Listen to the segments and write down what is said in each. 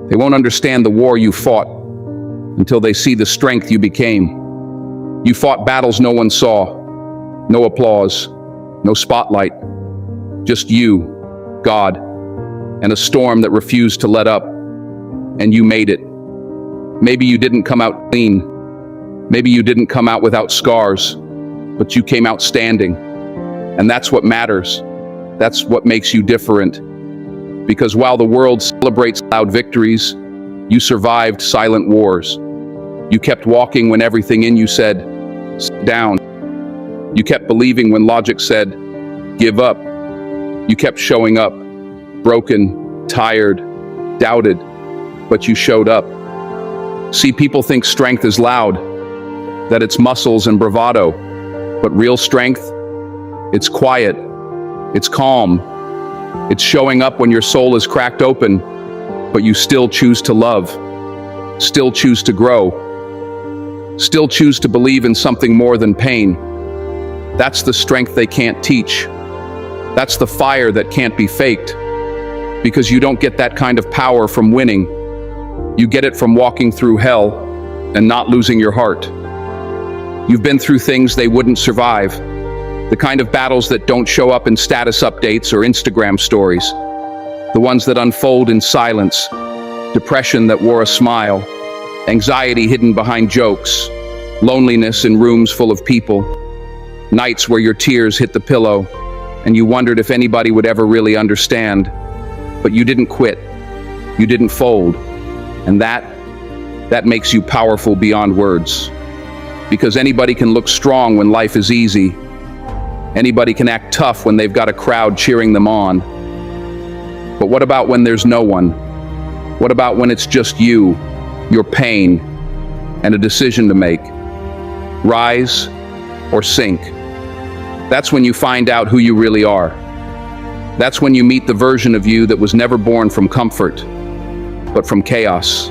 They won't understand the war you fought until they see the strength you became. You fought battles no one saw. No applause, no spotlight. Just you, God, and a storm that refused to let up. And you made it. Maybe you didn't come out clean. Maybe you didn't come out without scars, but you came out standing. And that's what matters. That's what makes you different. Because while the world celebrates loud victories, you survived silent wars. You kept walking when everything in you said, sit down. You kept believing when logic said, give up. You kept showing up, broken, tired, doubted, but you showed up. See, people think strength is loud, that it's muscles and bravado, but real strength, it's quiet, it's calm, it's showing up when your soul is cracked open, but you still choose to love, still choose to grow, still choose to believe in something more than pain. That's the strength they can't teach. That's the fire that can't be faked, because you don't get that kind of power from winning. You get it from walking through hell and not losing your heart. You've been through things they wouldn't survive, the kind of battles that don't show up in status updates or Instagram stories, the ones that unfold in silence, depression that wore a smile, anxiety hidden behind jokes, loneliness in rooms full of people, nights where your tears hit the pillow and you wondered if anybody would ever really understand. But you didn't quit, you didn't fold, and that makes you powerful beyond words. Because anybody can look strong when life is easy. Anybody can act tough when they've got a crowd cheering them on. But what about when there's no one? What about when it's just you, your pain, and a decision to make? Rise or sink. That's when you find out who you really are. That's when you meet the version of you that was never born from comfort, but from chaos.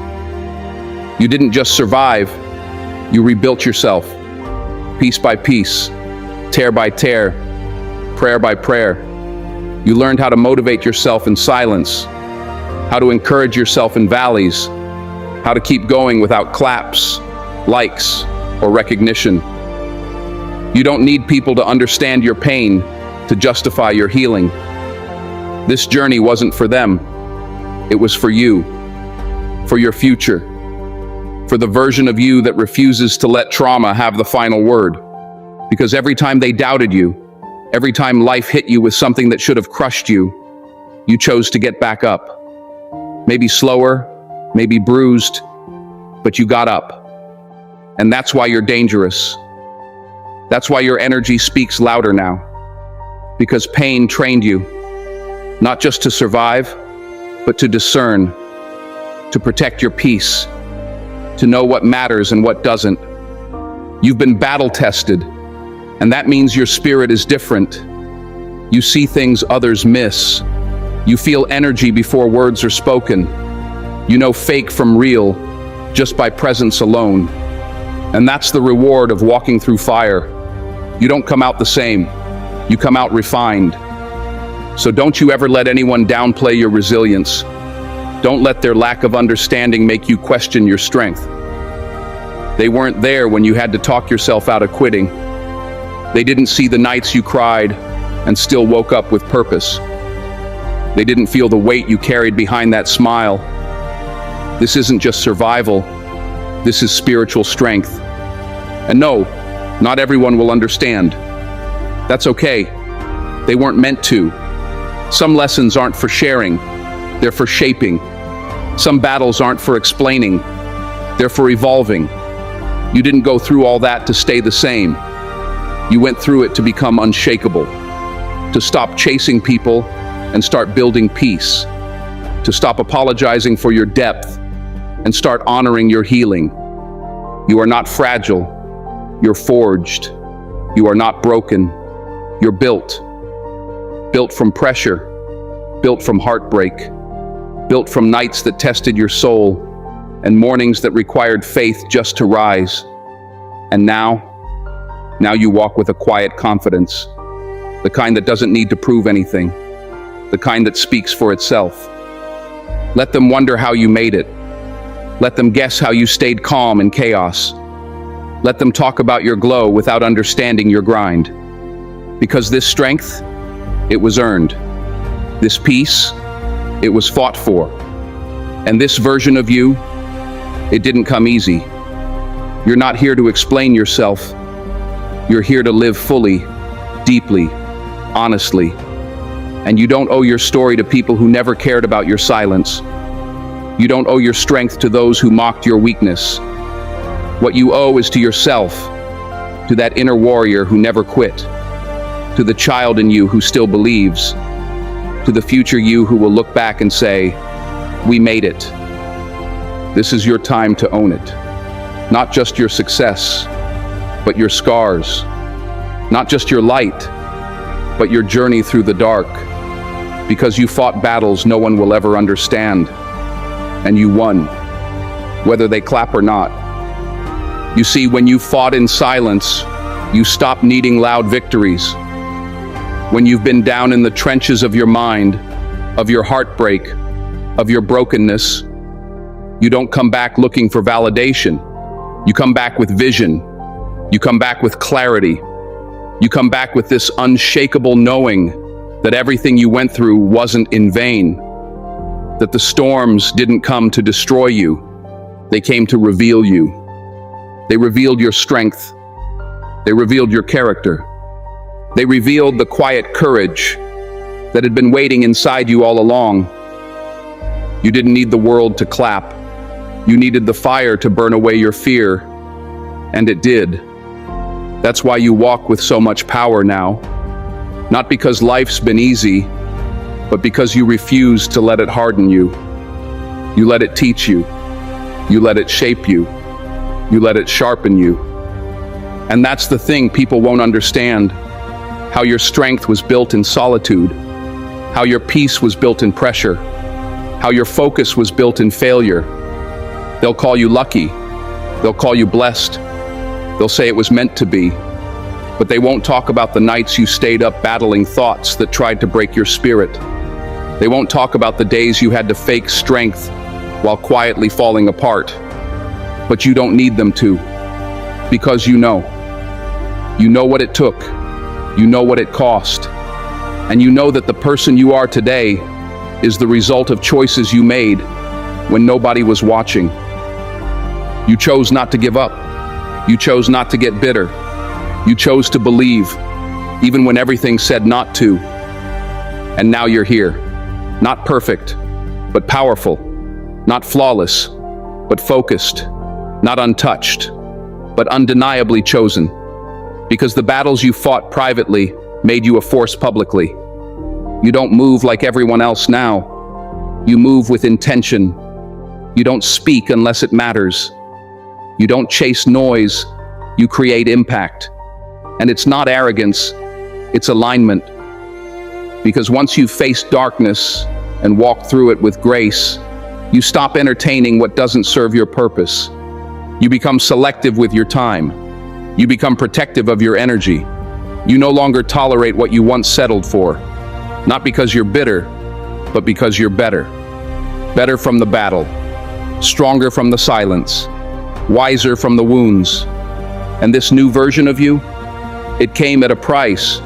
You didn't just survive, you rebuilt yourself, piece by piece, tear by tear, prayer by prayer. You learned how to motivate yourself in silence, how to encourage yourself in valleys, how to keep going without claps, likes, or recognition. You don't need people to understand your pain to justify your healing. This journey wasn't for them. It was for you, for your future, for the version of you that refuses to let trauma have the final word. Because every time they doubted you, every time life hit you with something that should have crushed you, you chose to get back up. Maybe slower, maybe bruised, but you got up. And that's why you're dangerous. That's why your energy speaks louder now. Because pain trained you, not just to survive, but to discern, to protect your peace, to know what matters and what doesn't. You've been battle tested, and that means your spirit is different. You see things others miss. You feel energy before words are spoken. You know fake from real just by presence alone. And that's the reward of walking through fire. You don't come out the same. You come out refined. So don't you ever let anyone downplay your resilience. Don't let their lack of understanding make you question your strength. They weren't there when you had to talk yourself out of quitting. They didn't see the nights you cried and still woke up with purpose. They didn't feel the weight you carried behind that smile. This isn't just survival. This is spiritual strength. And no, not everyone will understand. That's okay. They weren't meant to. Some lessons aren't for sharing. They're for shaping. Some battles aren't for explaining. They're for evolving. You didn't go through all that to stay the same. You went through it to become unshakable, to stop chasing people and start building peace, to stop apologizing for your depth and start honoring your healing. You are not fragile. You're forged. You are not broken. You're built. Built from pressure, built from heartbreak, built from nights that tested your soul and mornings that required faith just to rise. And now you walk with a quiet confidence, the kind that doesn't need to prove anything, the kind that speaks for itself. Let them wonder how you made it. Let them guess how you stayed calm in chaos. Let them talk about your glow without understanding your grind. Because this strength, it was earned. This peace, it was fought for. And this version of you, it didn't come easy. You're not here to explain yourself. You're here to live fully, deeply, honestly. And you don't owe your story to people who never cared about your silence. You don't owe your strength to those who mocked your weakness. What you owe is to yourself, to that inner warrior who never quit, to the child in you who still believes, to the future you who will look back and say, "We made it." This is your time to own it. Not just your success, but your scars. Not just your light, but your journey through the dark. Because you fought battles no one will ever understand. And you won, whether they clap or not. You see, when you fought in silence, you stopped needing loud victories. When you've been down in the trenches of your mind, of your heartbreak, of your brokenness, you don't come back looking for validation. You come back with vision. You come back with clarity. You come back with this unshakable knowing that everything you went through wasn't in vain, that the storms didn't come to destroy you. They came to reveal you. They revealed your strength. They revealed your character. They revealed the quiet courage that had been waiting inside you all along. You didn't need the world to clap. You needed the fire to burn away your fear, and it did. That's why you walk with so much power now. Not because life's been easy, but because you refuse to let it harden you. You let it teach you. You let it shape you. You let it sharpen you. And that's the thing people won't understand. How your strength was built in solitude. How your peace was built in pressure. How your focus was built in failure. They'll call you lucky. They'll call you blessed. They'll say it was meant to be. But they won't talk about the nights you stayed up battling thoughts that tried to break your spirit. They won't talk about the days you had to fake strength while quietly falling apart. But you don't need them to, because you know. You know what it took. You know what it cost. And you know that the person you are today is the result of choices you made when nobody was watching. You chose not to give up. You chose not to get bitter. You chose to believe, even when everything said not to. And now you're here. Not perfect, but powerful. Not flawless, but focused. Not untouched, but undeniably chosen. Because the battles you fought privately made you a force publicly. You don't move like everyone else now. You move with intention. You don't speak unless it matters. You don't chase noise. You create impact. And it's not arrogance, it's alignment. Because once you've faced darkness and walked through it with grace, you stop entertaining what doesn't serve your purpose. You become selective with your time. You become protective of your energy. You no longer tolerate what you once settled for. Not because you're bitter, but because you're better. Better from the battle, stronger from the silence, wiser from the wounds. And this new version of you, it came at a price.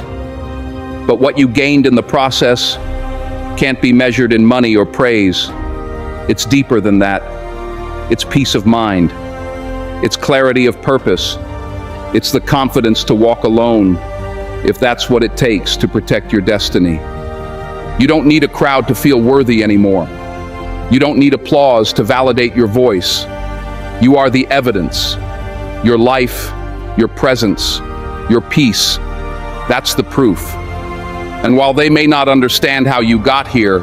But what you gained in the process can't be measured in money or praise. It's deeper than that. It's peace of mind. It's clarity of purpose. It's the confidence to walk alone, if that's what it takes to protect your destiny. You don't need a crowd to feel worthy anymore. You don't need applause to validate your voice. You are the evidence. Your life, your presence, your peace, that's the proof. And while they may not understand how you got here,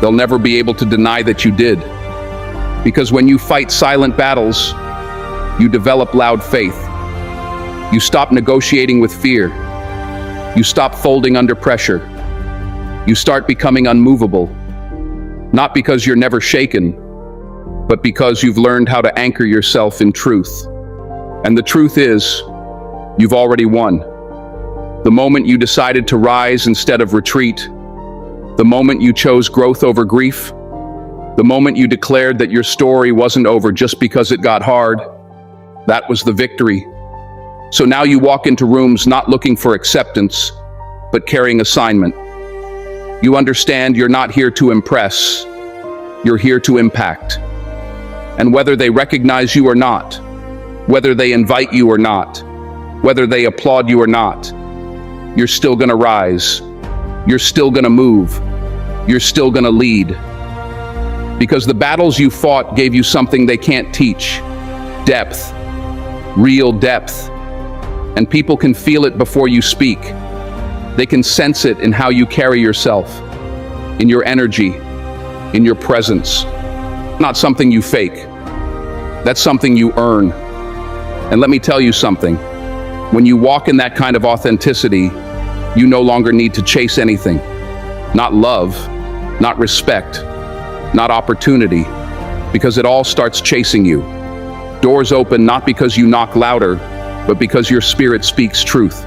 they'll never be able to deny that you did. Because when you fight silent battles, you develop loud faith. You stop negotiating with fear. You stop folding under pressure. You start becoming unmovable. Not because you're never shaken, but because you've learned how to anchor yourself in truth. And the truth is, you've already won. The moment you decided to rise instead of retreat, the moment you chose growth over grief, The moment you declared that your story wasn't over just because it got hard, that was the victory. So now you walk into rooms not looking for acceptance, but carrying assignment. You understand you're not here to impress, you're here to impact. And whether they recognize you or not, whether they invite you or not, whether they applaud you or not, you're still gonna rise. You're still gonna move. You're still gonna lead. Because the battles you fought gave you something they can't teach: depth, real depth. And people can feel it before you speak. They can sense it in how you carry yourself, in your energy, in your presence. Not something you fake. That's something you earn. And let me tell you something. When you walk in that kind of authenticity, you no longer need to chase anything. Not love, not respect, not opportunity, because it all starts chasing you. Doors open not because you knock louder, but because your spirit speaks truth.